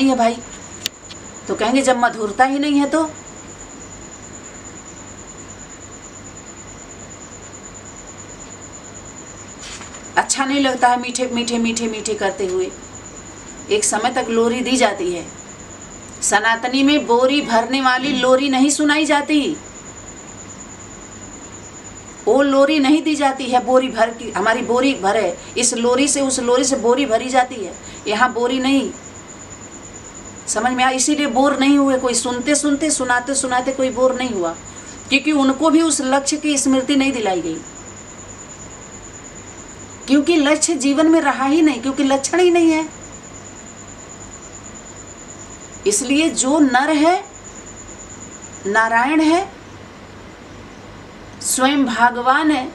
नहीं है भाई। तो कहेंगे जब मधुरता ही नहीं है तो अच्छा नहीं लगता है मीठे मीठे मीठे मीठे करते हुए। एक समय तक लोरी दी जाती है। सनातनी में बोरी भरने वाली लोरी नहीं सुनाई जाती, वो लोरी नहीं दी जाती है। बोरी भर की हमारी बोरी भरे, इस लोरी से उस लोरी से बोरी भरी जाती है। यहाँ बोरी नहीं, समझ में आया? इसीलिए बोर नहीं हुए कोई, सुनते सुनते सुनाते सुनाते कोई बोर नहीं हुआ, क्योंकि उनको भी उस लक्ष्य की स्मृति नहीं दिलाई गई, क्योंकि लक्ष्य जीवन में रहा ही नहीं, क्योंकि लक्षण ही नहीं है। इसलिए जो नर है, नारायण है, स्वयं भगवान है,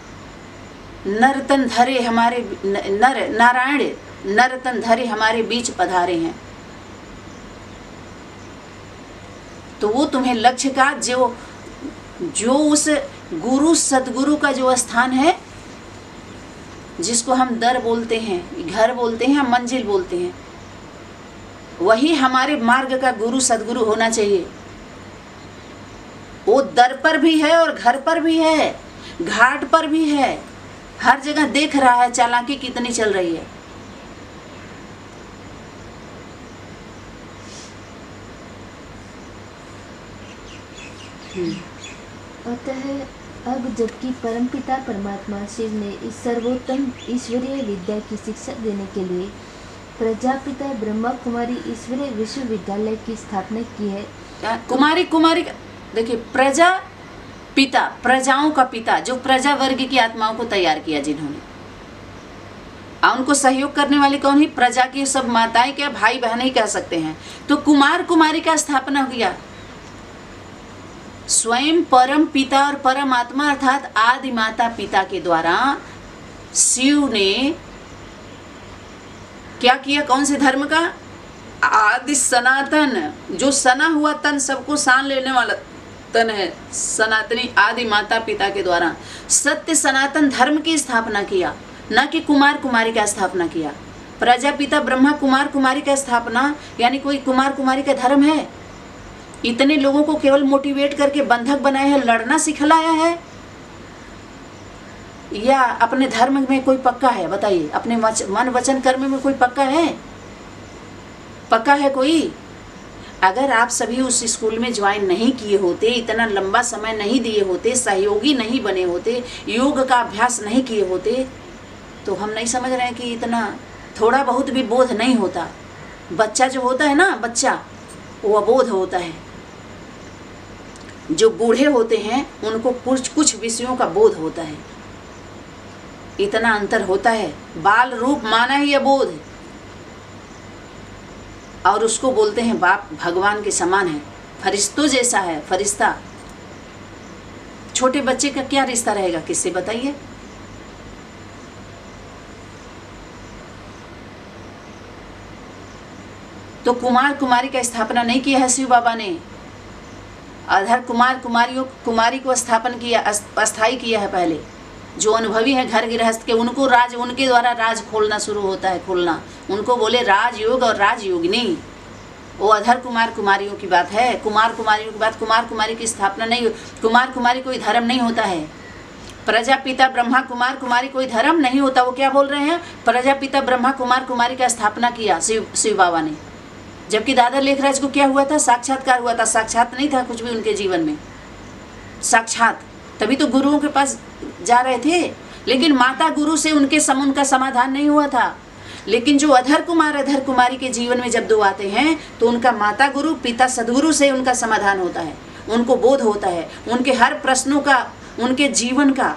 नरतन धरे हमारे नर नारायण नरतन धरे हमारे बीच पधारे हैं। तो वो तुम्हें लक्ष्य का जो उस गुरु सदगुरु का जो स्थान है, जिसको हम दर बोलते हैं, घर बोलते हैं, मंजिल बोलते हैं, वही हमारे मार्ग का गुरु सदगुरु होना चाहिए। वो दर पर भी है और घर पर भी है, घाट पर भी है, हर जगह देख रहा है चालाकी कितनी चल रही है। अतः अब जबकि परमपिता परमात्मा शिव ने इस सर्वोत्तम ईश्वरीय विद्या की शिक्षा देने के लिए प्रजापिता ब्रह्मा कुमारी ईश्वरीय विश्वविद्यालय की स्थापना की है। कुमारी देखिए, प्रजा पिता, प्रजाओं का पिता, जो प्रजा वर्ग की आत्माओं को तैयार किया जिन्होंने, उनको सहयोग करने वाली कौन ही? प्रजा की सब माताएं, क्या भाई बहन ही कह सकते हैं। तो कुमार कुमारी का स्थापना किया स्वयं परम पिता और परम आत्मा अर्थात आदि माता पिता के द्वारा शिव ने क्या किया? कौन से धर्म का? आदि सनातन, जो सना हुआ तन, सबको सान लेने वाला तन है, सनातनी आदि माता पिता के द्वारा सत्य सनातन धर्म की स्थापना किया, न कि कुमार कुमारी का स्थापना किया। प्रजापिता ब्रह्मा कुमार कुमारी का स्थापना, यानी कोई कुमार कुमारी का धर्म है? इतने लोगों को केवल मोटिवेट करके बंधक बनाया है, लड़ना सिखलाया है, या अपने धर्म में कोई पक्का है? बताइए, अपने मन वचन कर्म में कोई पक्का है? पक्का है कोई? अगर आप सभी उस स्कूल में ज्वाइन नहीं किए होते, इतना लंबा समय नहीं दिए होते, सहयोगी नहीं बने होते, योग का अभ्यास नहीं किए होते, तो हम नहीं समझ रहे हैं कि इतना थोड़ा बहुत भी बोध नहीं होता। बच्चा जो होता है ना, बच्चा, वो अबोध होता है। जो बूढ़े होते हैं उनको कुछ विषयों का बोध होता है, इतना अंतर होता है। बाल रूप माना ही अबोध, और उसको बोलते हैं बाप भगवान के समान है, फरिश्तों जैसा है, फरिश्ता। छोटे बच्चे का क्या रिश्ता रहेगा किससे? बताइए। तो कुमार कुमारी का स्थापना नहीं किया है शिव बाबा ने, अधर कुमारी को स्थापन किया, अस्थाई किया है। पहले जो अनुभवी है घर गृहस्थ के, उनको राज, उनके द्वारा राज खोलना शुरू होता है, खोलना। उनको बोले राजयोग और राजयोगिनी, वो अधर कुमार कुमारियों की बात है। कुमार कुमारियों की बात, कुमार कुमारी की स्थापना नहीं। कुमार कुमारी कोई धर्म नहीं होता है। प्रजापिता ब्रह्मा कुमार कुमारी कोई धर्म नहीं होता। वो क्या बोल रहे हैं? प्रजापिता ब्रह्मा कुमार कुमारी का स्थापना किया शिव बाबा ने। जबकि दादा लेखराज को क्या हुआ था? साक्षात्कार हुआ था। साक्षात नहीं था कुछ भी उनके जीवन में, साक्षात, तभी तो गुरुओं के पास जा रहे थे। लेकिन माता गुरु से उनका समाधान नहीं हुआ था। लेकिन जो अधर कुमारी के जीवन में जब दो आते हैं तो उनका माता गुरु पिता सदगुरु से उनका समाधान होता है, उनको बोध होता है, उनके हर प्रश्नों का, उनके जीवन का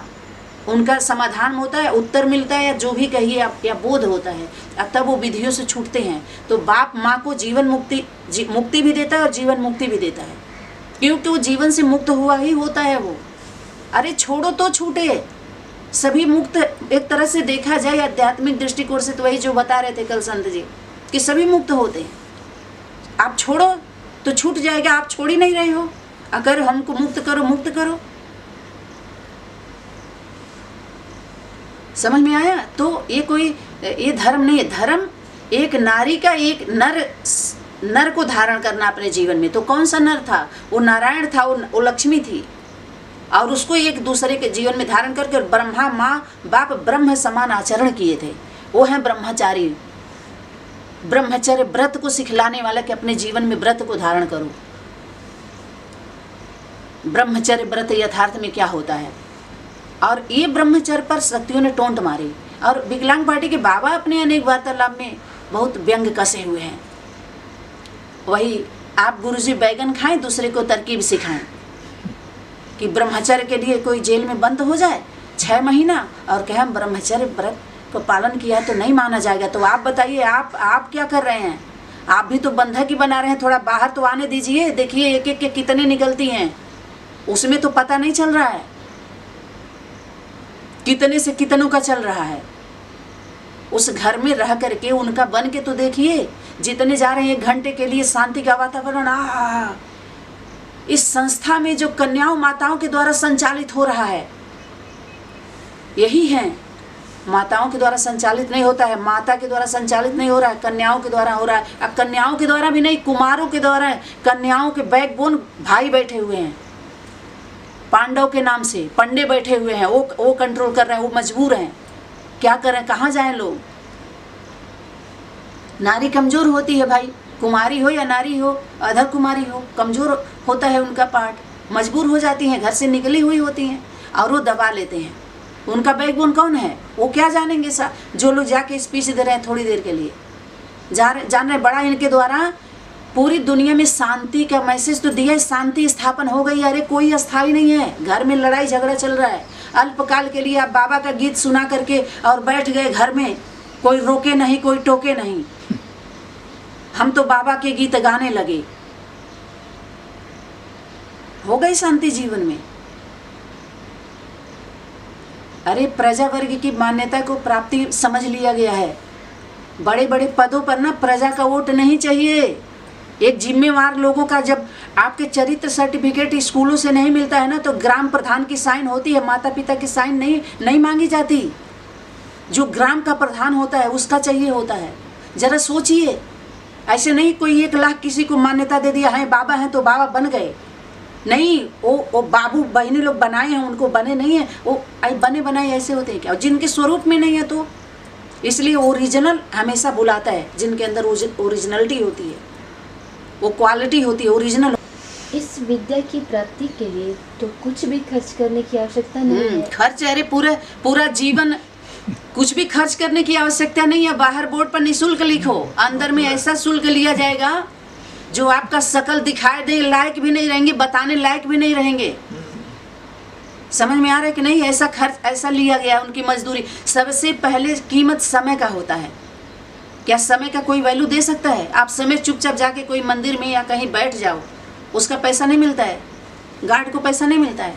उनका समाधान होता है, उत्तर मिलता है, या जो भी कहिए आप, या बोध होता है। तब वो विधियों से छूटते हैं। तो बाप माँ को जीवन मुक्ति भी देता है और जीवन मुक्ति भी देता है, क्योंकि वो जीवन से मुक्त हुआ ही होता है। वो अरे छोड़ो तो छूटे, सभी मुक्त एक तरह से देखा जाए आध्यात्मिक दृष्टिकोण से, तो वही जो बता रहे थे कल संत जी कि सभी मुक्त होते हैं। आप छोड़ो तो छूट जाएगा, आप छोड़ ही नहीं रहे हो। अगर हमको मुक्त करो, समझ में आया? तो ये धर्म नहीं है। धर्म एक नारी का, एक नर नर को धारण करना अपने जीवन में। तो कौन सा नर था? वो नारायण था, वो लक्ष्मी थी। और उसको एक दूसरे के जीवन में धारण करके ब्रह्मा माँ बाप ब्रह्म समान आचरण किए थे। वो है ब्रह्मचारी, ब्रह्मचर्य व्रत को सिखलाने वाला कि अपने जीवन में व्रत को धारण करो। ब्रह्मचर्य व्रत यथार्थ में क्या होता है। और ये ब्रह्मचर्य पर शक्तियों ने टोंट मारी। और विकलांग पार्टी के बाबा अपने अनेक वार्तालाप में बहुत व्यंग कसे हुए हैं। वही आप गुरुजी बैगन खाएं, दूसरे को तरकीब सिखाएं कि ब्रह्मचर्य के लिए कोई जेल में बंद हो जाए 6 महीना और कहें हम ब्रह्मचर्य व्रत को पालन किया तो नहीं माना जाएगा। तो आप बताइए, आप क्या कर रहे हैं? आप भी तो बंधक ही बना रहे हैं। थोड़ा बाहर तो आने दीजिए, देखिए एक एक के कितने निकलती हैं, उसमें तो पता नहीं चल रहा है कितने से कितनों का चल रहा है। उस घर में रह करके उनका बन के तो देखिए, जितने जा रहे हैं 1 घंटे के लिए शांति का वातावरण। इस संस्था में जो कन्याओं माताओं के द्वारा संचालित हो रहा है, यही है। माताओं के द्वारा संचालित नहीं होता है, माता के द्वारा संचालित नहीं हो रहा है, कन्याओं के द्वारा हो रहा है। अब कन्याओं के द्वारा भी नहीं, कुमारों के द्वारा है। कन्याओं के बैकबोन भाई बैठे हुए हैं, पांडव के नाम से पंडे बैठे हुए हैं, वो कंट्रोल कर रहे हैं, वो मजबूर हैं। क्या करें, कहाँ जाएं लोग? नारी कमजोर होती है भाई, कुमारी हो या नारी हो, अधर कुमारी हो, कमजोर होता है उनका पार्ट, मजबूर हो जाती हैं, घर से निकली हुई होती हैं और वो दबा लेते हैं। उनका बैकबोन कौन है? वो क्या जानेंगे? जो लोग जाके स्पीच दे रहे हैं थोड़ी देर के लिए जान रहे बड़ा इनके द्वारा पूरी दुनिया में शांति का मैसेज तो दिया है, शांति स्थापन हो गई। अरे कोई अस्थाई नहीं है, घर में लड़ाई झगड़ा चल रहा है। अल्पकाल के लिए आप बाबा का गीत सुना करके और बैठ गए घर में, कोई रोके नहीं, कोई टोके नहीं। हम तो बाबा के गीत गाने लगे, हो गई शांति जीवन में। अरे प्रजा वर्ग की मान्यता को प्राप्ति समझ लिया गया है। बड़े बड़े पदों पर ना प्रजा का वोट नहीं चाहिए। एक जिम्मेवार लोगों का जब आपके चरित्र सर्टिफिकेट स्कूलों से नहीं मिलता है ना, तो ग्राम प्रधान की साइन होती है, माता पिता की साइन नहीं मांगी जाती। जो ग्राम का प्रधान होता है उसका चाहिए होता है। जरा सोचिए, ऐसे नहीं कोई 1 लाख किसी को मान्यता दे दिया है, बाबा हैं तो बाबा बन गए। नहीं, वो बाबू बहनी लोग बनाए हैं, उनको बने नहीं है। वो बने बनाए ऐसे होते हैं क्या? जिनके स्वरूप में नहीं है तो इसलिए ओरिजिनल हमेशा बुलाता है। जिनके अंदर ओरिजिनलिटी होती है, वो क्वालिटी होती है, ओरिजिनल। इस विद्या की प्राप्ति के लिए तो कुछ भी खर्च करने की आवश्यकता नहीं है। खर्च, अरे पूरा जीवन कुछ भी खर्च करने की आवश्यकता नहीं है। बाहर बोर्ड पर निःशुल्क लिखो, अंदर में ऐसा शुल्क लिया जाएगा जो आपका शकल दिखाई दे लायक भी नहीं रहेंगे, बताने लायक भी नहीं रहेंगे। समझ में आ रहा है कि नहीं? ऐसा खर्च ऐसा लिया गया उनकी मजदूरी। सबसे पहले कीमत समय का होता है। क्या समय का कोई वैल्यू दे सकता है? आप समय चुपचाप जाके कोई मंदिर में या कहीं बैठ जाओ, उसका पैसा नहीं मिलता है, गार्ड को पैसा नहीं मिलता है।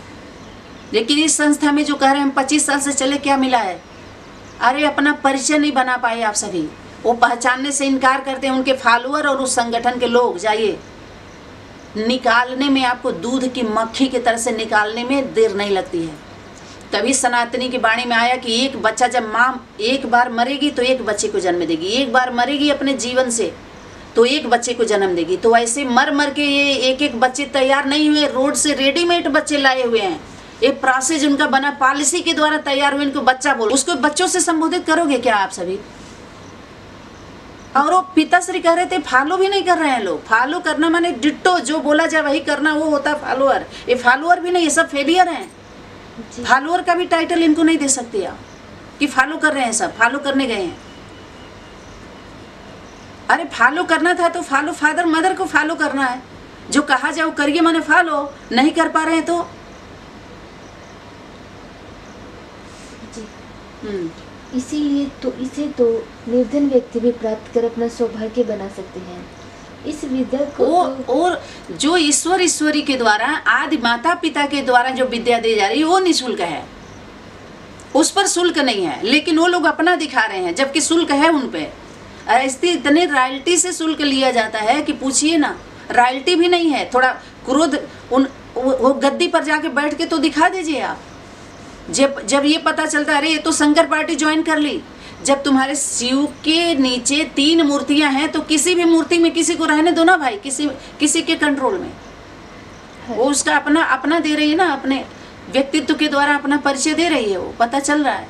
लेकिन इस संस्था में जो कह रहे हैं हम 25 साल से चले, क्या मिला है? अरे अपना परिचय नहीं बना पाए आप सभी। वो पहचानने से इनकार करते हैं उनके फॉलोअर और उस संगठन के लोग। जाइए, निकालने में आपको दूध की मक्खी की तरह से निकालने में देर नहीं लगती है। तभी सनातनी की वाणी में आया कि एक बच्चा, जब माँ एक बार मरेगी तो एक बच्चे को जन्म देगी, एक बार मरेगी अपने जीवन से तो एक बच्चे को जन्म देगी। तो ऐसे मर के ये एक बच्चे तैयार नहीं हुए, रोड से रेडीमेड बच्चे लाए हुए हैं। एक प्रोसेस उनका बना, पॉलिसी के द्वारा तैयार हुए। इनको बच्चा बोलो, उसको बच्चों से संबोधित करोगे क्या आप सभी? और वो पिताश्री कह रहे थे फॉलो भी नहीं कर रहे हैं लोग। फॉलो करना माने डिट्टो जो बोला जाए वही करना, वो होता फॉलोअर। ये फॉलोअर भी नहीं, ये सब फेलियर हैं। फॉलोअर का भी टाइटल इनको नहीं दे सकते आप कि फॉलो कर रहे हैं, सब फॉलो करने गए हैं। अरे फॉलो करना था तो फॉलो फादर मदर को फॉलो करना है। जो कहा जाए वो करिए, माने फॉलो। नहीं कर पा रहे हैं तो इसीलिए तो इसे तो निर्धन व्यक्ति भी प्राप्त कर अपना सौभाग्य बना सकते हैं। इस विद्या को और जो ईश्वरी के द्वारा आदि माता पिता के द्वारा जो विद्या दी जा रही है वो निःशुल्क है, उस पर शुल्क नहीं है। लेकिन वो लोग अपना दिखा रहे हैं जबकि शुल्क है उन पे। ऐसे इतने रॉयल्टी से शुल्क लिया जाता है कि पूछिए ना, रॉयल्टी भी नहीं है। थोड़ा क्रोध वो गद्दी पर जाके बैठ के तो दिखा दीजिए आप। जब ये पता चलता है अरे ये तो शंकर पार्टी ज्वाइन कर ली, जब तुम्हारे शिव के नीचे 3 मूर्तियां हैं तो किसी भी मूर्ति में किसी को रहने दो ना भाई, किसी के कंट्रोल में। वो उसका अपना अपना दे रही है ना, अपने व्यक्तित्व के द्वारा अपना परिचय दे रही है, वो पता चल रहा है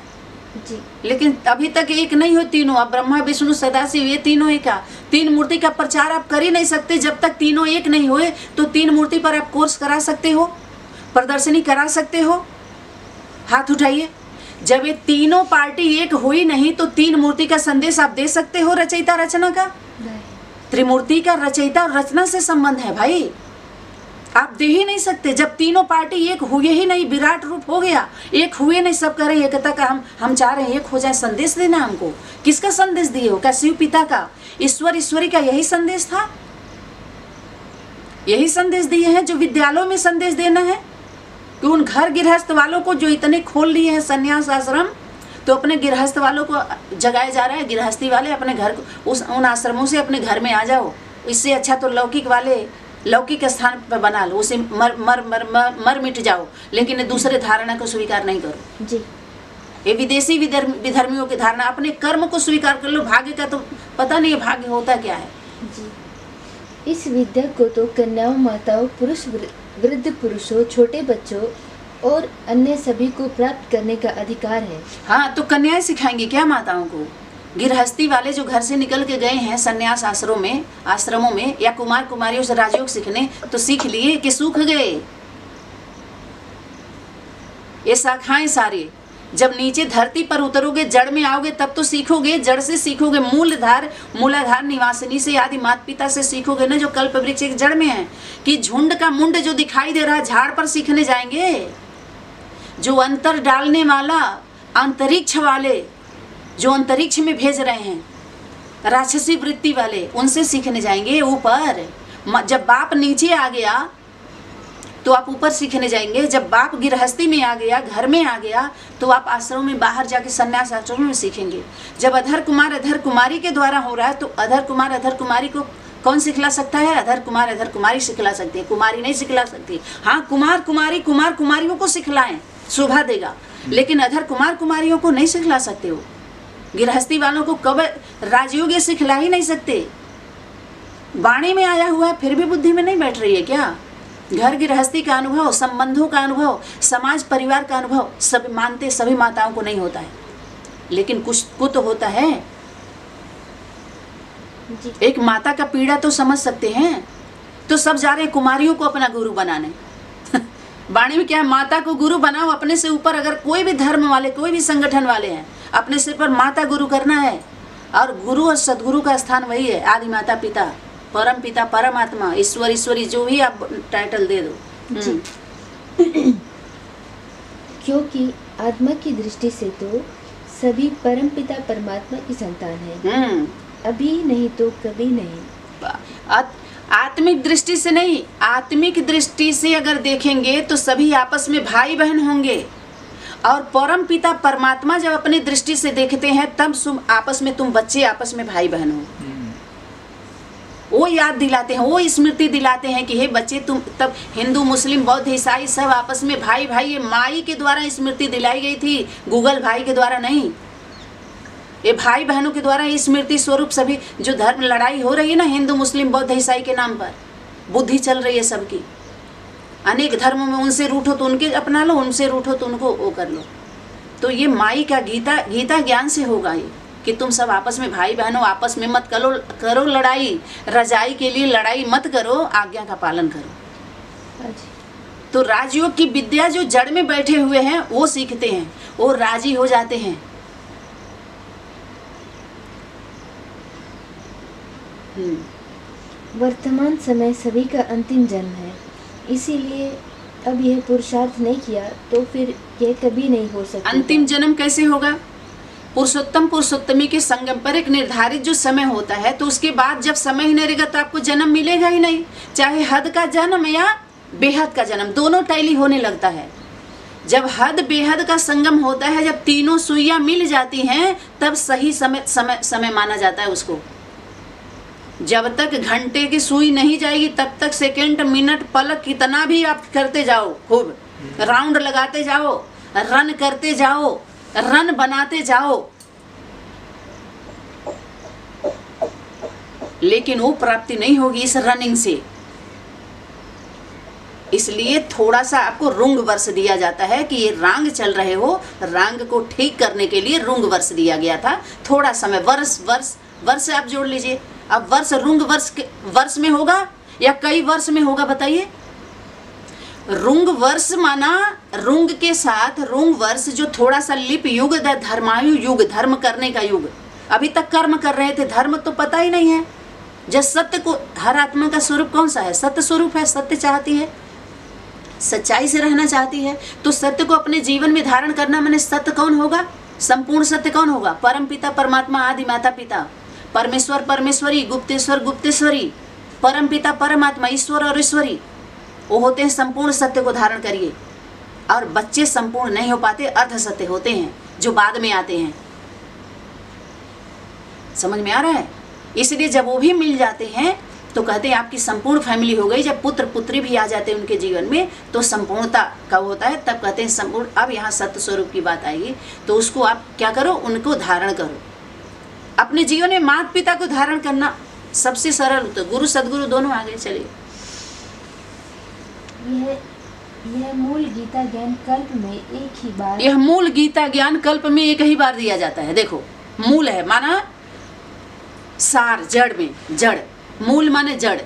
जी। लेकिन अभी तक एक नहीं हो तीनों। अब ब्रह्मा विष्णु सदाशिव ये तीनों एक का 3 मूर्ति का प्रचार आप कर ही नहीं सकते जब तक तीनों एक नहीं हुए। तो 3 मूर्ति पर आप कोर्स करा सकते हो, प्रदर्शनी करा सकते हो, हाथ उठाइए। जब ये तीनों पार्टी एक हुई नहीं तो 3 मूर्ति का संदेश आप दे सकते हो रचयिता रचना का? त्रिमूर्ति का रचयिता और रचना से संबंध है भाई, आप दे ही नहीं सकते जब तीनों पार्टी एक हुए ही नहीं, विराट रूप हो गया, एक हुए नहीं, सब कह रहे हैं एकता का, हम चाह रहे हैं एक हो जाए। संदेश देना हमको, किसका संदेश दिए हो? क्या शिव पिता का, ईश्वर ईश्वरी का यही संदेश था? यही संदेश दिए हैं जो विद्यालयों में संदेश देना है कि उन घर गृहस्थ वालों को जो इतने खोल लिए हैं संन्यास आश्रम, तो अपने गृहस्थ वालों को जगाया जा रहा है। गृहस्थी वाले अपने घर को उन आश्रमों से अपने घर में आ जाओ। इससे अच्छा तो लौकिक वाले लौकिक स्थान पर बना लो, उसे मर मिट जाओ, लेकिन दूसरे धारणा को स्वीकार नहीं करो जी। ये विदेशी विधर्मियों की धारणा, अपने कर्म को स्वीकार कर लो। भाग्य का तो पता नहीं है भाग्य होता क्या है जी। इस विद्या को तो कन्याओं, माताओं, पुरुष, वृद्ध पुरुषों, छोटे बच्चों और अन्य सभी को प्राप्त करने का अधिकार है। हाँ, तो कन्याएं सिखाएंगी क्या माताओं को? गृहस्थी वाले जो घर से निकल के गए हैं संन्यास आश्रमों में या कुमार कुमारियों से राजयोग सीखने, तो सीख लिए कि सूख गए ये शाखाएं सारे। जब नीचे धरती पर उतरोगे, जड़ में आओगे, तब तो सीखोगे, जड़ से सीखोगे। मूलाधार निवासिनी से आदि माता पिता से सीखोगे ना, जो कल्प वृक्ष की जड़ में है। कि झुंड का मुंड जो दिखाई दे रहा है, झाड़ पर सीखने जाएंगे? जो अंतर डालने वाला अंतरिक्ष वाले, जो अंतरिक्ष में भेज रहे हैं, राक्षसी वृत्ति वाले, उनसे सीखने जाएंगे ऊपर। जब बाप नीचे आ गया तो आप ऊपर सीखने जाएंगे। जब बाप गृहस्थी में आ गया, घर में आ गया, तो आप आश्रम में बाहर जाके संन्यास आश्रम में सीखेंगे। जब अधर कुमार अधर कुमारी के द्वारा हो रहा है, तो अधर कुमार अधर कुमारी को कौन सिखला सकता है? अधर कुमार अधर कुमारी सिखला सकती है, कुमारी नहीं सिखला सकती। हाँ, कुमार कुमारियों को सिखलाएं, शोभा देगा, लेकिन अधर कुमार कुमारियों को नहीं सिखला सकते हो। गृहस्थी वालों को कब राजयोग सिखला ही नहीं सकते। वाणी में आया हुआ है, फिर भी बुद्धि में नहीं बैठ रही है क्या? घर गृहस्थी का अनुभव, संबंधों का अनुभव, समाज परिवार का अनुभव सब मानते सभी माताओं को नहीं होता है, लेकिन कुछ को तो होता है। एक माता का पीड़ा तो समझ सकते हैं। तो सब जा रहे हैं कुमारियों को अपना गुरु बनाने। वाणी में क्या है? माता को गुरु बनाओ। अपने से ऊपर अगर कोई भी धर्म वाले, कोई भी संगठन वाले हैं, अपने सिर पर माता गुरु करना है। और गुरु और सदगुरु का स्थान वही है, आदि माता पिता, परम पिता, परमात्मा, ईश्वर ईश्वरी, जो भी आप टाइटल दे दो जी। क्योंकि आत्मा की दृष्टि से तो सभी परम पिता परमात्मा की संतान है। अभी नहीं तो कभी नहीं। आत्मिक दृष्टि से नहीं, आत्मिक दृष्टि से अगर देखेंगे तो सभी आपस में भाई बहन होंगे। और परम पिता परमात्मा जब अपनी दृष्टि से देखते हैं, तब आपस में तुम बच्चे आपस में भाई बहन हो। वो याद दिलाते हैं, वो स्मृति दिलाते हैं कि हे बच्चे तुम, तब हिंदू मुस्लिम बौद्ध ईसाई सब आपस में भाई भाई। ये माई के द्वारा स्मृति दिलाई गई थी, गूगल भाई के द्वारा नहीं। ये भाई बहनों के द्वारा स्मृति स्वरूप सभी जो धर्म लड़ाई हो रही है ना, हिंदू मुस्लिम बौद्ध ईसाई के नाम पर, बुद्धि चल रही है सबकी। अनेक धर्मों में उनसे रूठो तो उनके अपना लो, उनसे रूठो तो उनको वो कर लो। तो ये माई का गीता ज्ञान से होगा ये कि तुम सब आपस में भाई बहनों, आपस में मत करो लड़ाई। रजाई के लिए लड़ाई मत करो, आज्ञा का पालन करो। तो राजयोग की विद्या जो जड़ में बैठे हुए हैं वो सीखते हैं, वो राजी हो जाते हैं। वर्तमान समय सभी का अंतिम जन्म है, इसीलिए अब यह पुरुषार्थ नहीं किया तो फिर यह कभी नहीं हो सकता। अंतिम जन्म कैसे होगा? पुरुषोत्तम पुरुषोत्तमी के संगम पर एक निर्धारित जो समय होता है, तो उसके बाद जब समय ही नहीं रहेगा तो आपको जन्म मिलेगा ही नहीं। चाहे हद का जन्म या बेहद का जन्म, दोनों टैली होने लगता है। जब हद बेहद का संगम होता है, जब तीनों सुइयां मिल जाती हैं, तब सही समय माना जाता है उसको। जब तक घंटे की सुई नहीं जाएगी तब तक सेकंड, मिनट, पलक कितना भी आप करते जाओ, खूब राउंड लगाते जाओ, रन करते जाओ, रन बनाते जाओ, लेकिन वो प्राप्ति नहीं होगी इस रनिंग से। इसलिए थोड़ा सा आपको रुंग वर्ष दिया जाता है कि ये रांग चल रहे हो, रांग को ठीक करने के लिए रुंग वर्ष दिया गया था। थोड़ा समय वर्ष आप जोड़ लीजिए। अब वर्ष रुंग वर्ष में होगा या कई वर्ष में होगा बताइए। रुंग वर्ष माना रुंग के साथ रुंग वर्ष, जो थोड़ा सा लिप युग, धर्मायु युग, धर्म करने का युग। अभी तक कर्म कर रहे थे, धर्म तो पता ही नहीं है। जब सत्य को, हर आत्मा का स्वरूप कौन सा है? सत्य स्वरूप है। सत्य चाहती है, सच्चाई से रहना चाहती है, तो सत्य को अपने जीवन में धारण करना। मैंने सत्य कौन होगा? संपूर्ण सत्य कौन होगा? परम पिता परमात्मा, आदि माता पिता, परमेश्वर परमेश्वरी, गुप्तेश्वर गुप्तेश्वरी, परम पिता परमात्मा, ईश्वर और ईश्वरी, वो होते हैं संपूर्ण सत्य को धारण करिए। और बच्चे संपूर्ण नहीं हो पाते, अर्ध सत्य होते हैं जो बाद में आते हैं। समझ में आ रहा है? इसलिए जब वो भी मिल जाते हैं तो कहते हैं आपकी संपूर्ण फैमिली हो गई। जब पुत्र पुत्री भी आ जाते हैं उनके जीवन में तो संपूर्णता का होता है, तब कहते हैं संपूर्ण। अब यहाँ सत्य स्वरूप की बात आएगी, तो उसको आप क्या करो? उनको धारण करो। अपने जीवन में माता पिता को धारण करना सबसे सरल होता है। गुरु सदगुरु दोनों आगे चलिए। यह मूल गीता ज्ञान कल्प में एक ही बार, यह मूल गीता ज्ञान कल्प में एक ही बार दिया जाता है। देखो, मूल है माना सार, जड़ में, जड़, मूल माने जड़,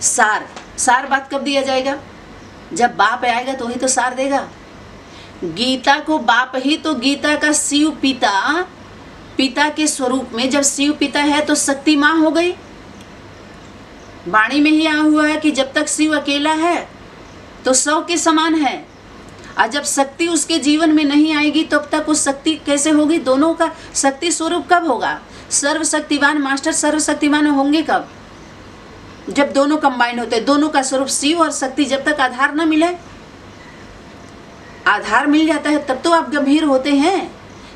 सार बात कब दिया जाएगा? जब बाप आएगा तो ही तो सार देगा। गीता को बाप ही तो, गीता का शिव पिता, पिता के स्वरूप में जब शिव पिता है तो शक्ति माँ हो गई। वाणी में ही आया हुआ है कि जब तक शिव अकेला है तो 100 के समान है, और जब शक्ति उसके जीवन में नहीं आएगी तब तक उस शक्ति कैसे होगी? दोनों का शक्ति स्वरूप कब होगा? सर्वशक्तिवान मास्टर सर्वशक्तिवान होंगे कब? जब दोनों कंबाइंड होते हैं, दोनों का स्वरूप शिव और शक्ति। जब तक आधार ना मिले, आधार मिल जाता है तब तो आप गंभीर होते हैं,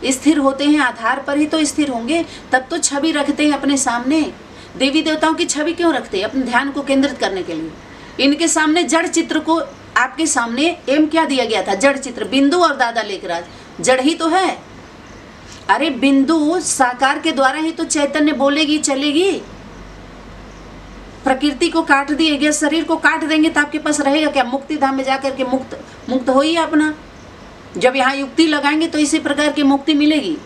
स्थिर होते हैं। आधार पर ही तो स्थिर होंगे, तब तो छवि रखते हैं अपने सामने। देवी देवताओं की छवि क्यों रखते हैं? अपने ध्यान को केंद्रित करने के लिए। इनके सामने जड़ चित्र को, आपके सामने एम क्या दिया गया था? जड़ चित्र, बिंदु और दादा लेखराज, जड़ ही तो है। अरे बिंदु साकार के द्वारा ही तो चैतन्य बोलेगी, चलेगी। प्रकृति को काट दिए गए, शरीर को काट देंगे तो आपके पास रहेगा क्या? मुक्ति धाम में जाकर के मुक्त हो ही अपना। जब यहाँ युक्ति लगाएंगे तो इसी प्रकार की मुक्ति मिलेगी।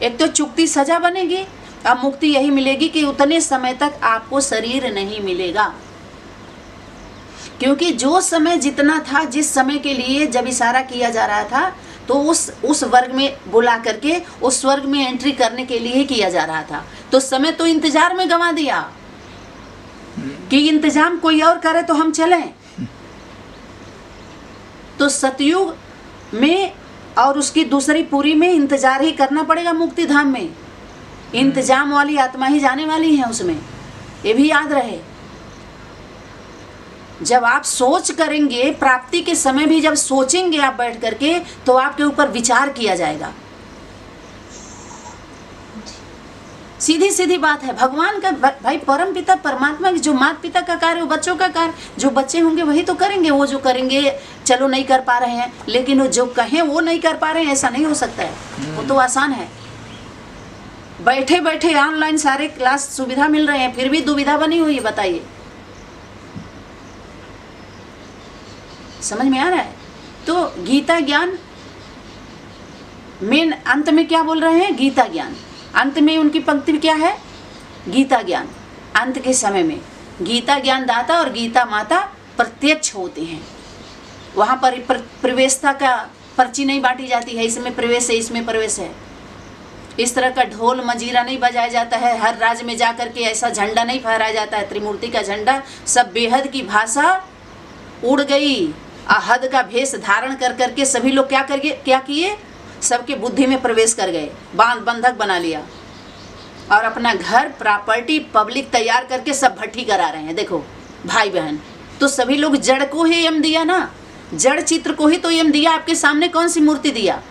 एक तो चुक्ति सजा बनेगी, अब मुक्ति यही मिलेगी कि उतने समय तक आपको शरीर नहीं मिलेगा। क्योंकि जो समय जितना था, जिस समय के लिए जब इशारा किया जा रहा था, तो उस वर्ग में बुला करके उस स्वर्ग में एंट्री करने के लिए ही किया जा रहा था। तो समय तो इंतजार में गंवा दिया कि इंतजाम कोई और करे तो हम चलें। तो सतयुग में और उसकी दूसरी पूरी में इंतजार ही करना पड़ेगा। मुक्ति धाम में इंतजाम वाली आत्मा ही जाने वाली है उसमें, ये भी याद रहे। जब आप सोच करेंगे, प्राप्ति के समय भी जब सोचेंगे आप बैठ करके, तो आपके ऊपर विचार किया जाएगा। सीधी सीधी बात है। भगवान का भाई परम पिता परमात्मा की जो माता पिता का कार्य, वो बच्चों का कार्य, जो बच्चे होंगे वही तो करेंगे। वो जो करेंगे, चलो नहीं कर पा रहे हैं, लेकिन वो जो कहें वो नहीं कर पा रहे हैं, ऐसा नहीं हो सकता है। वो तो आसान है। बैठे बैठे ऑनलाइन सारे क्लास सुविधा मिल रहे हैं, फिर भी दुविधा बनी हुई है। बताइए, समझ में आ रहा है? तो गीता ज्ञान मेन अंत में क्या बोल रहे हैं? गीता ज्ञान। अंत में उनकी पंक्ति क्या है? गीता ज्ञान। अंत के समय में गीता ज्ञान दाता और गीता माता प्रत्यक्ष होते हैं। वहाँ पर प्रवेशता का पर्ची नहीं बांटी जाती है, इसमें प्रवेश है, इसमें प्रवेश है। इस तरह का ढोल मजीरा नहीं बजाया जाता है। हर राज्य में जाकर के ऐसा झंडा नहीं फहराया जाता है, त्रिमूर्ति का झंडा। सब बेहद की भाषा उड़ गई। आहद का भेष धारण कर करके सभी लोग क्या किए? सबके बुद्धि में प्रवेश कर गए, बंधक बना लिया और अपना घर प्रॉपर्टी पब्लिक तैयार करके सब भट्टी करा रहे हैं। देखो भाई बहन, तो सभी लोग जड़ को ही यम दिया ना, जड़ चित्र को ही तो यम दिया। आपके सामने कौन सी मूर्ति दिया?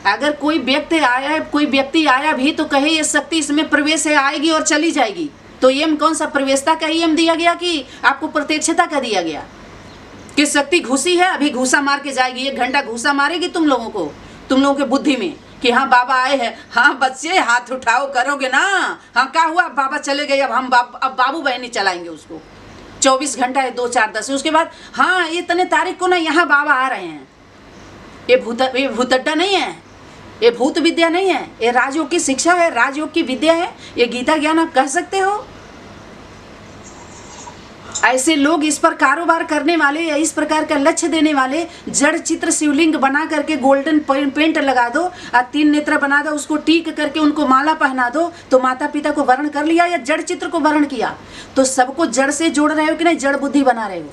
अगर कोई व्यक्ति आया भी तो कहे ये शक्ति इसमें प्रवेश है, आएगी और चली जाएगी, तो यम कौन सा? प्रवेशता का ही यम दिया गया कि आपको प्रत्यक्षता का दिया गया कि शक्ति घुसी है, अभी घूसा मार के जाएगी। 1 घंटा घूसा मारेगी तुम लोगों के बुद्धि में कि हाँ बाबा आए हैं, हाँ बच्चे हाथ उठाओ, करोगे ना, हाँ क्या हुआ, बाबा चले गए, अब हम अब बाबू बहनी चलाएंगे उसको, 24 घंटा है, 2 4 10, उसके बाद हाँ इतने तारीख को ना यहाँ बाबा आ रहे हैं। ये भूतड्डा नहीं है, ये भूत विद्या नहीं है, ये राजयोग की शिक्षा है, राजयोग की विद्या है, ये गीता ज्ञान आप कह सकते हो। ऐसे लोग इस पर कारोबार करने वाले या इस प्रकार का लक्ष्य देने वाले, जड़ चित्र शिवलिंग बना करके गोल्डन पेंट लगा दो और 3 नेत्र बना दो, उसको टीक करके उनको माला पहना दो, तो माता पिता को वर्ण कर लिया या जड़ चित्र को वर्ण किया, तो सबको जड़ से जोड़ रहे हो कि नहीं, जड़ बुद्धि बना रहे हो।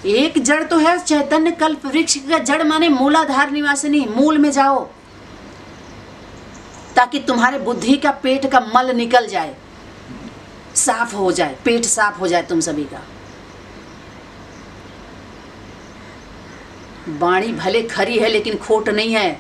एक जड़ तो है चैतन्य कल्प वृक्ष का, जड़ माने मूलाधार निवासिनी, मूल में जाओ ताकि तुम्हारे बुद्धि का पेट का मल निकल जाए, साफ हो जाए, पेट साफ हो जाए तुम सभी का। वाणी भले खरी है लेकिन खोट नहीं है,